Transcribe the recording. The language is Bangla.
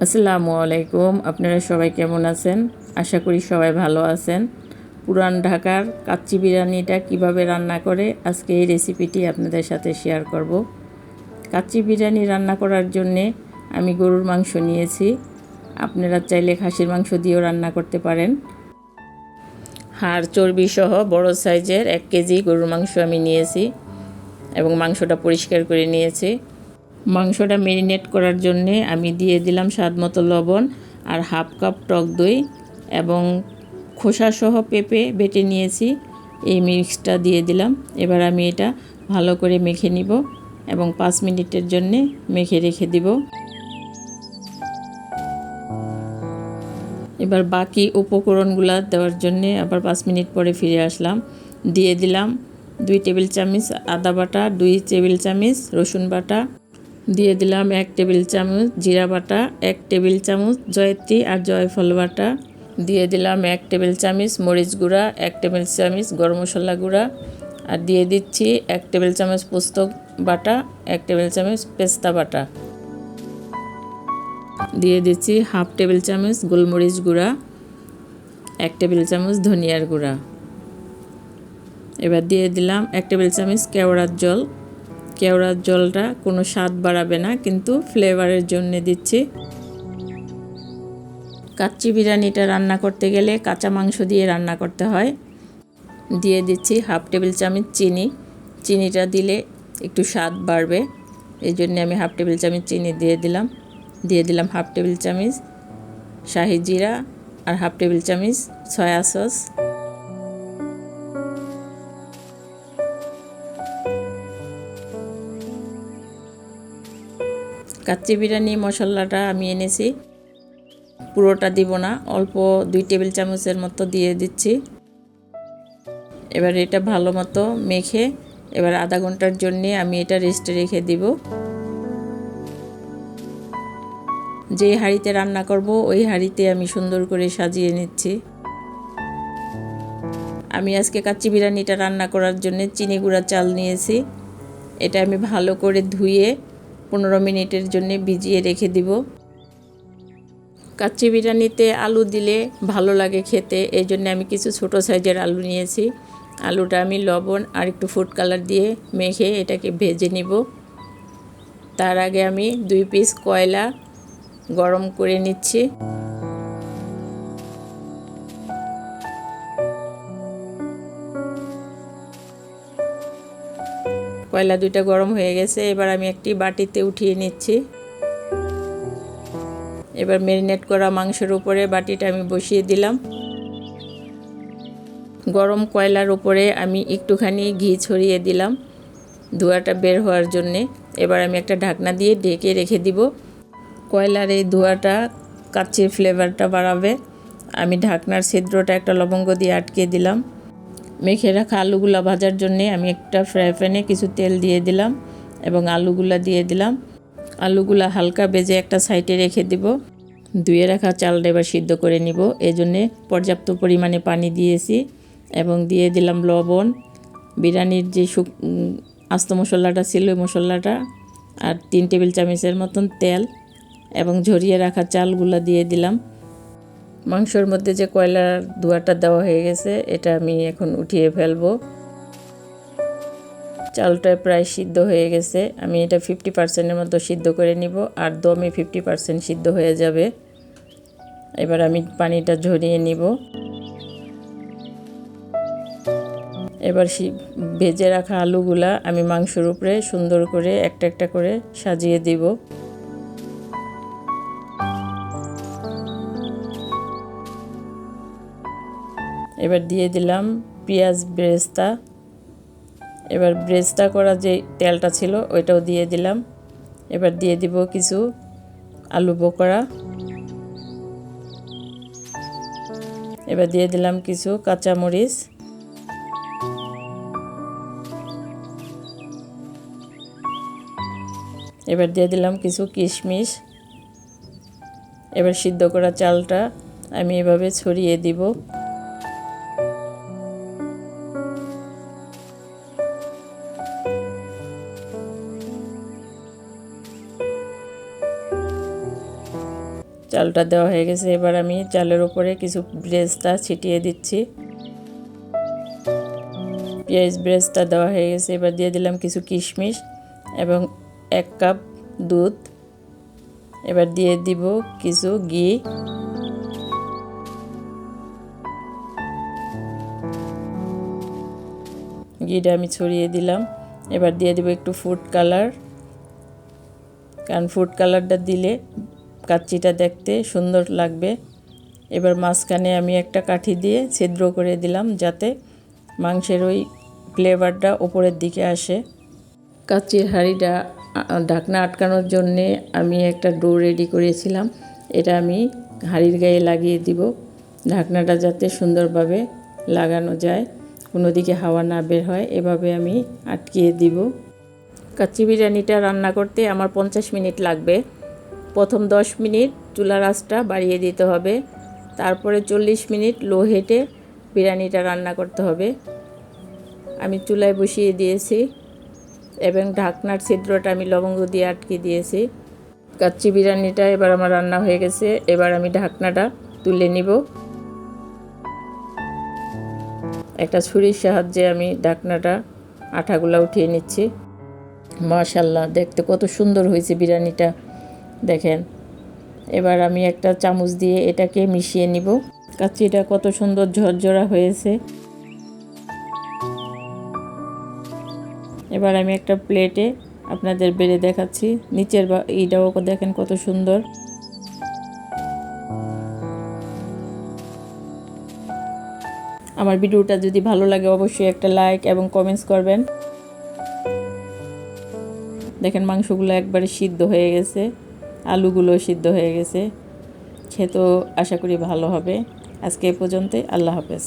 আসসালামু আলাইকুম। আপনারা সবাই কেমন আছেন? আশা করি সবাই ভালো আছেন। পুরান ঢাকার কাচ্চি বিরিয়ানিটা কিভাবে রান্না করে আজকে এই রেসিপিটি আপনাদের সাথে শেয়ার করব। কাচ্চি বিরিয়ানি রান্না করার জন্যে আমি গরুর মাংস নিয়েছি। আপনারা চাইলে খাসির মাংস দিয়েও রান্না করতে পারেন। হাড় চর্বি সহ বড় সাইজের 1 কেজি গরুর মাংস আমি নিয়েছি এবং মাংসটা পরিষ্কার করে নিয়েছি। মাংসটা ম্যারিনেট করার জন্যে আমি দিয়ে দিলাম স্বাদমতো লবণ আর হাফ কাপ টক দই এবং খোসাসহ পেঁপে বেটে নিয়েছি, এই মিক্সটা দিয়ে দিলাম। এবার আমি এটা ভালো করে মেখে নিব এবং 5 মিনিটের জন্যে মেখে রেখে দিব। এবার বাকি উপকরণগুলো দেওয়ার জন্যে আবার 5 মিনিট পরে ফিরে আসলাম। দিয়ে দিলাম 2 টেবিল চামচ আদা বাটা, 2 টেবিল চামচ রসুন বাটা, দিয়ে দিলাম 1 টেবিল চামচ জিরা বাটা, 1 টেবিল চামচ জয়ত্রী আর জয়ফল বাটা, দিয়ে দিলাম 1 টেবিল চামচ মরিচ গুঁড়া, 1 টেবিল চামচ গরম মশলা গুঁড়া, আর দিয়ে দিচ্ছি 1 টেবিল চামচ পোস্ত বাটা, 1 টেবিল চামচ পেস্তা বাটা, দিয়ে দিচ্ছি হাফ টেবিল চামচ গোলমরিচ গুঁড়া, 1 টেবিল চামচ ধনিয়ার গুঁড়া। এবার দিয়ে দিলাম 1 টেবিল চামচ কেওড়ার জল। কেওড়ার জলটা কোনো স্বাদ বাড়াবে না, কিন্তু ফ্লেভারের জন্য দিচ্ছি। কাচ্চি বিরিয়ানিটা রান্না করতে গেলে কাঁচা মাংস দিয়ে রান্না করতে হয়। দিয়ে দিচ্ছি হাফ টেবিল চামচ চিনি। চিনিটা দিলে একটু স্বাদ বাড়বে, এই জন্য আমি হাফ টেবিল চামচ চিনি দিয়ে দিলাম। দিয়ে দিলাম হাফ টেবিল চামচ শাহি জিরা আর হাফ টেবিল চামচ সয়া সস। কাচ্চি বিরিয়ানি মশলাটা আমি এনেছি, পুরোটা দিব না, অল্প 2 টেবিল চামচের মতো দিয়ে দিচ্ছি। এবার এটা ভালো মতো মেখে এবার আধা ঘন্টার জন্যে আমি এটা রেস্টে রেখে দিব। যে হাঁড়িতে রান্না করব ওই হাঁড়িতে আমি সুন্দর করে সাজিয়ে নিচ্ছি। আমি আজকে কাচ্চি বিরিয়ানিটা রান্না করার জন্য চিনি গুঁড়া চাল নিয়েছি। এটা আমি ভালো করে ধুয়ে 15 মিনিটের জন্য ভিজিয়ে রেখে দিব। কাচ্চি বিরিয়ানিতে আলু দিলে ভালো লাগে খেতে, এই জন্য আমি কিছু ছোট সাইজের আলু নিয়েছি। আলুটা আমি লবণ আর একটু ফুড কালার দিয়ে মেখে এটাকে ভেজে নিব। তার আগে আমি 2 পিস কয়লা গরম করে নিচ্ছি। কয়লা 2টা গরম হয়ে গেছে, এবার আমি একটি বাটিতে উঠিয়ে নিচ্ছি। এবার ম্যারিনেট করা মাংসের উপরে বাটিটা আমি বসিয়ে দিলাম। গরম কয়লার উপরে আমি একটুখানি ঘি ছড়িয়ে দিলাম ধোঁয়াটা বের হওয়ার জন্যে। এবার আমি একটা ঢাকনা দিয়ে ঢেকে রেখে দিব। কয়লার এই ধোঁয়াটা কাচ্চির ফ্লেভারটা বাড়াবে। আমি ঢাকনার ছিদ্রটা একটা লবঙ্গ দিয়ে আটকে দিলাম। মেখে রাখা আলুগুলা ভাজার জন্যে আমি একটা ফ্রাই প্যানে কিছু তেল দিয়ে দিলাম এবং আলুগুলা দিয়ে দিলাম। আলুগুলা হালকা ভেজে একটা সাইডে রেখে দিব। ধুয়ে রাখা চালটা এবার সিদ্ধ করে নিব, এজন্যে পর্যাপ্ত পরিমাণে পানি দিয়েছি এবং দিয়ে দিলাম লবণ, বিরিয়ানির যে আস্ত মশলাটা ছিল ওই মশলাটা, আর 3 টেবিল চামচের মতন তেল এবং ঝরিয়ে রাখা চালগুলা দিয়ে দিলাম। মাংসের মধ্যে যে কয়লার ধোঁয়াটা দেওয়া হয়ে গেছে এটা আমি এখন উঠিয়ে ফেলবো। চালটা প্রায় সিদ্ধ হয়ে গেছে, আমি এটা 50%-এর মতো সিদ্ধ করে নিব, আর দমে 50% সিদ্ধ হয়ে যাবে। এবার আমি পানিটা ঝরিয়ে নিব। এবার ভেজে রাখা আলুগুলা আমি মাংসের উপরে সুন্দর করে একটা একটা করে সাজিয়ে দিব। এবার দিয়ে দিলাম পেঁয়াজ বেরেস্তা। এবার বেরেস্তা করা যে তেলটা ছিল ওইটাও দিয়ে দিলাম। এবার দিয়ে দিব কিছু আলু বোখরা। এবার দিয়ে দিলাম কিছু কাঁচামরিচ। এবার দিয়ে দিলাম কিছু কিশমিশ। এবার সিদ্ধ করা চালটা আমি এভাবে ছড়িয়ে দিব। চালটা দেওয়া হয়ে গেছে। এবার আমি চালের উপরে কিছু বেরেস্তা ছিটিয়ে দিচ্ছি। পেঁয়াজ বেরেস্তা দেওয়া হয়ে গেছে। এবার দিয়ে দিলাম কিছু কিশমিশ এবং 1 কাপ দুধ। এবার দিয়ে দিব কিছু ঘি। ঘিটা আমি ছড়িয়ে দিলাম। এবার দিয়ে দেব একটু ফুড কালার, কারণ ফুড কালারটা দিলে কাচ্চিটা দেখতে সুন্দর লাগবে। এবার মাঝখানে আমি একটা কাঠি দিয়ে ছিদ্র করে দিলাম যাতে মাংসের ওই ফ্লেভারটা উপরের দিকে আসে। কাচ্চির হাঁড়িটা ঢাকনা আটকানোর জন্যে আমি একটা ডো রেডি করেছিলাম। এটা আমি হাঁড়ির গায়ে লাগিয়ে দিব, ঢাকনাটা যাতে সুন্দরভাবে লাগানো যায়, কোনো দিকে হাওয়া না বের হয়, এভাবে আমি আটকিয়ে দিব। কাচ্চি বিরিয়ানিটা রান্না করতে আমার 50 মিনিট লাগবে। প্রথম 10 মিনিট চুলার আঁচটা বাড়িয়ে দিতে হবে, তারপরে 40 মিনিট লো হিটে বিরিয়ানিটা রান্না করতে হবে। আমি চুলায় বসিয়ে দিয়েছি এবং ঢাকনার ছিদ্রটা আমি লবঙ্গ দিয়ে আটকে দিয়েছি। কাচ্চি বিরিয়ানিটা এবার আমার রান্না হয়ে গেছে। এবার আমি ঢাকনাটা তুলে নিব। একটা ছুরির সাহায্যে আমি ঢাকনাটা আঠাগুলা উঠিয়ে নিচ্ছি। মাশাআল্লাহ, দেখতে কত সুন্দর হয়েছে বিরিয়ানিটা, দেখেন। এবার আমি একটা চামচ দিয়ে এটাকে মিশিয়ে নিব। কাচ্চিটা কত সুন্দর ঝরঝরা হয়েছে। এবার আমি একটা প্লেটে আপনাদের বেড়ে দেখাচ্ছি। নিচের এইটাও দেখেন কত সুন্দর। আমার ভিডিওটা যদি ভালো লাগে অবশ্যই একটা লাইক এবং কমেন্টস করবেন। দেখেন মাংসগুলো একবারে সিদ্ধ হয়ে গেছে, আলুগুলো সিদ্ধ হয়ে গেছে। খেতেও আশা করি ভালো হবে। আজকে এ পর্যন্তই। আল্লাহ হাফেজ।